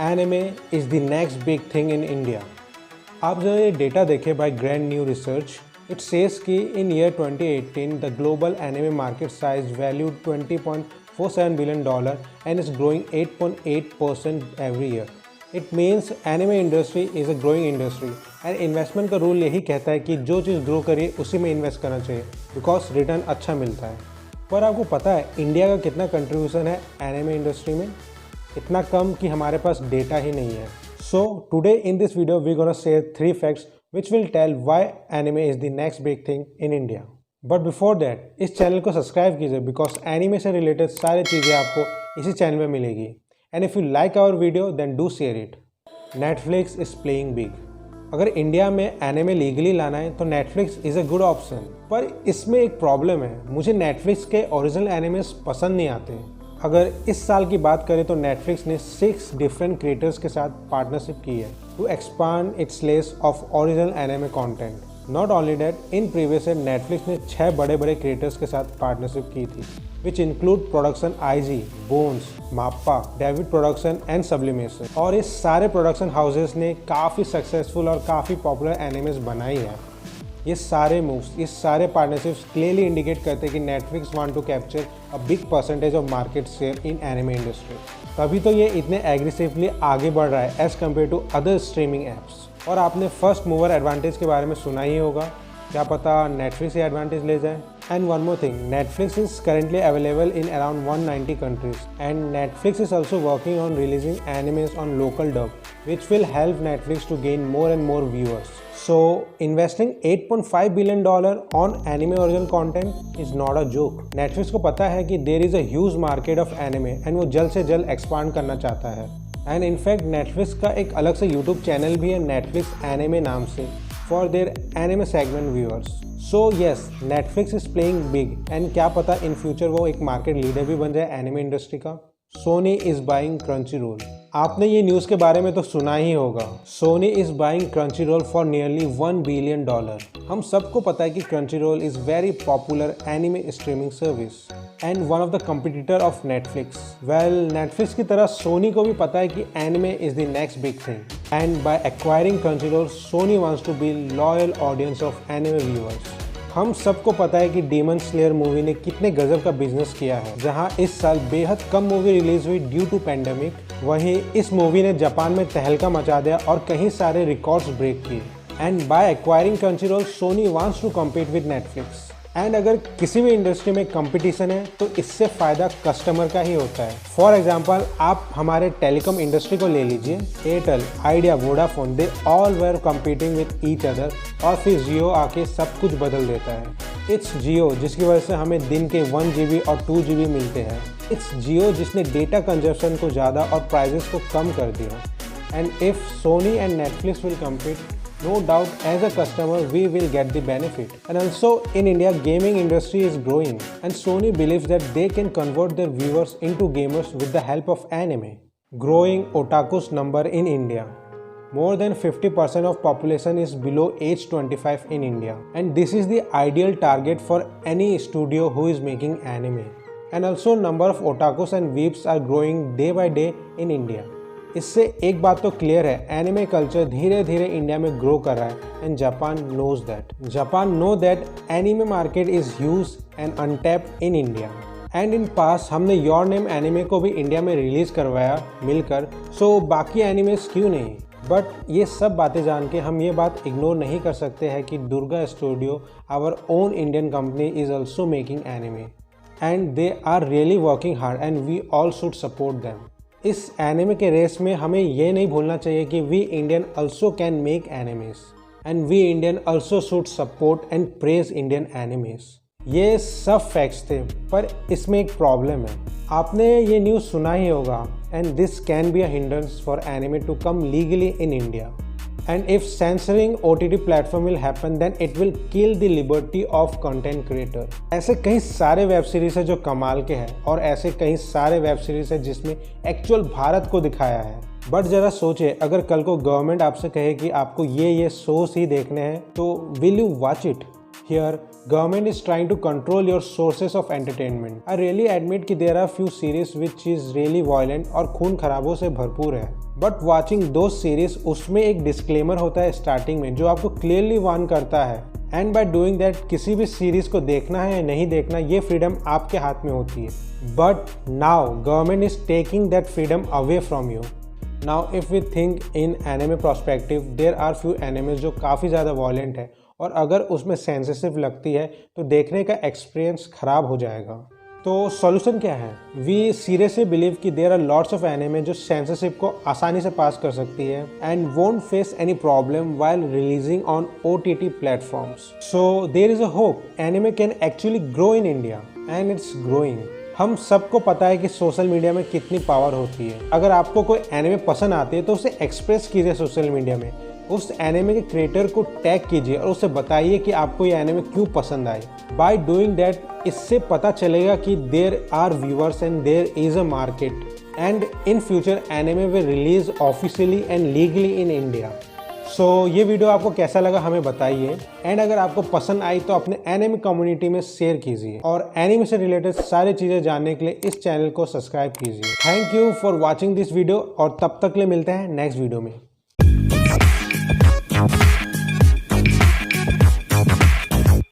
Anime is the next big thing in India. आप जब ये डेटा देखें by Grand New Research, it says कि in year 2018 the global anime market size valued $20.47 billion and is growing 8.8% every year. It means anime industry is a growing industry and investment का rule यही कहता है कि जो चीज़ grow करे उसी में इन्वेस्ट करना चाहिए बिकॉज रिटर्न अच्छा मिलता है। पर आपको पता है इंडिया का कितना कंट्रीब्यूशन है एनिमे इंडस्ट्री में? इतना कम कि हमारे पास डेटा ही नहीं है। So today in this video we gonna share 3 facts which will tell why anime is the next big thing in India. But before that इस चैनल को सब्सक्राइब कीजिए बिकॉज एनिमे से रिलेटेड सारी चीज़ें आपको इसी चैनल में मिलेगी। And if you like our video then do share it. Netflix is playing big. अगर इंडिया में एनिमे लीगली लाना है तो Netflix is a good option. पर इसमें एक प्रॉब्लम है, मुझे नेटफ्लिक्स के ओरिजिनल एनिमेस पसंद नहीं आते। अगर इस साल की बात करें तो नेटफ्लिक्स ने 6 डिफरेंट क्रिएटर्स के साथ पार्टनरशिप की है to expand its list of original anime content. Not only that, in previous year Netflix ने 6 बड़े बड़े क्रिएटर्स के साथ पार्टनरशिप की थी which include production IG, Bones, MAPPA, David Production and Sublimation. और इस सारे प्रोडक्शन हाउसेस ने काफ़ी सक्सेसफुल और काफ़ी पॉपुलर एनिमेस बनाई है। ये सारे मूव्स, ये सारे पार्टनरशिप्स क्लियरली इंडिकेट करते हैं कि Netflix want to capture a big percentage of market share in anime industry. तभी तो ये इतने एग्रेसिवली आगे बढ़ रहा है as compared to other streaming apps. और आपने फर्स्ट मूवर एडवांटेज के बारे में सुना ही होगा, क्या पता नेटफ्लिक्स ये एडवांटेज ले जाए। And one more thing, Netflix is currently available in around 190 countries and Netflix is also working on releasing animes on local dub which will help Netflix to gain more and more viewers. So investing $8.5 billion on anime original content is not a joke. Netflix को पता है कि there is a huge market of anime and वो जल्द से जल्द expand करना चाहता है। एंड इनफैक्ट नेटफ्लिक्स का एक अलग से यूट्यूब चैनल भी है नेटफ्लिक्स एनिमे नाम से for their anime segment viewers. So yes, Netflix is playing big and क्या पता इन फ्यूचर वो एक मार्केट लीडर भी बन जाए एनिमे इंडस्ट्री का। Soni is buying Crunchyroll. आपने ये न्यूज़ के बारे में तो सुना ही होगा। Sony is buying Crunchyroll for nearly $1 billion। हम सबको पता है कि Crunchyroll is very popular anime streaming service and one of the competitor of Netflix. Well, Netflix की तरह सोनी को भी पता है कि anime is the next big thing and by acquiring Crunchyroll Sony wants to be loyal audience of anime viewers. हम सबको पता है कि डीमन स्लेयर मूवी ने कितने गजब का बिजनेस किया है। जहां इस साल बेहद कम मूवी रिलीज हुई ड्यू टू पैंडेमिक, वहीं इस मूवी ने जापान में तहलका मचा दिया और कई सारे रिकॉर्ड्स ब्रेक किए। And by acquiring Crunchyroll Sony wants to compete with Netflix. And अगर किसी भी इंडस्ट्री में कंपटीशन है तो इससे फ़ायदा कस्टमर का ही होता है। फॉर एग्जांपल, आप हमारे टेलीकॉम इंडस्ट्री को ले लीजिए। Airtel, idea, Vodafone, they all where competing with each other और फिर जियो आके सब कुछ बदल देता है। इट्स जियो जिसकी वजह से हमें दिन के 1 GB और 2 GB मिलते हैं। इट्स जियो जिसने डेटा कंजप्शन को ज़्यादा और प्राइजेस को कम कर दिया। And if Sony and Netflix will compete, no doubt as a customer we will get the benefit. And also in India gaming industry is growing and Sony believes that they can convert their viewers into gamers with the help of anime. Growing otaku's number in India. More than 50% of population is below age 25 in India and this is the ideal target for any studio who is making anime. And also number of otakus and weebs are growing day by day in India. इससे एक बात तो clear है, anime culture धीरे धीरे India में grow कर रहा है and Japan knows that. Japan know that anime market is huge and untapped in India. And in पास हमने योर नेम एनिमे को भी इंडिया में रिलीज करवाया मिलकर, सो बाकी एनिमेस क्यों नहीं। बट ये सब बातें जान के हम ये बात इग्नोर नहीं कर सकते हैं कि Durga studio, our own Indian company, is also making anime and they are really working hard and we all should support them. इस एनिमे के रेस में हमें ये नहीं भूलना चाहिए कि we Indian also can make animes and we Indian also should support and praise Indian animes. ये सब फैक्ट्स थे, पर इसमें एक प्रॉब्लम है। आपने ये न्यूज़ सुना ही होगा and this can be a hindrance for anime to come legally in India. And if censoring OTT platform will happen, then it will kill the liberty of content creator. ऐसे कई सारे web series है जो कमाल के हैं और ऐसे कई सारे वेब सीरीज है जिसमें एक्चुअल भारत को दिखाया है। बट ज़रा सोचिए, अगर कल को गवर्नमेंट आपसे कहे कि आपको ये शोज ही देखने हैं, तो will you watch it? Here, government is trying to control your sources of entertainment. I really admit कि there are few series which is really violent और खून खराबों से भरपूर है. But watching those series उसमें एक disclaimer होता है स्टार्टिंग में जो आपको clearly warn करता है. And by doing that किसी भी सीरीज को देखना है या नहीं देखना ये फ्रीडम आपके हाथ में होती है. But now government is taking that freedom away from you. Now if we think in anime perspective, there are few animes जो काफ़ी ज़्यादा violent है और अगर उसमें सेंसिटिव लगती है तो देखने का एक्सपीरियंस ख़राब हो जाएगा. तो सॉल्यूशन क्या है? वी सीरियसली बिलीव कि there are lots of anime जो सेंसरशिप को आसानी से पास कर सकती है and won't face any problem while releasing on OTT platforms. So there is a hope. Anime can actually grow in India and it's growing. हम सबको पता है कि सोशल मीडिया में कितनी पावर होती है. अगर आपको कोई एनिमे पसंद आती है तो उसे एक्सप्रेस कीजिए सोशल मीडिया में. उस एनिमे के क्रिएटर को टैग कीजिए और उसे बताइए कि आपको ये एनिमे क्यों पसंद आई. बाय डूइंग दैट इससे पता चलेगा कि there are viewers and there is a market and in future anime will release officially and legally in India. So ये वीडियो आपको कैसा लगा हमें बताइए एंड अगर आपको पसंद आई तो अपने एनिमे कम्युनिटी में शेयर कीजिए और एनिमे से रिलेटेड सारी चीज़ें जानने के लिए इस चैनल को सब्सक्राइब कीजिए. Thank you for watching this video और तब तक के लिए मिलते हैं नेक्स्ट वीडियो में.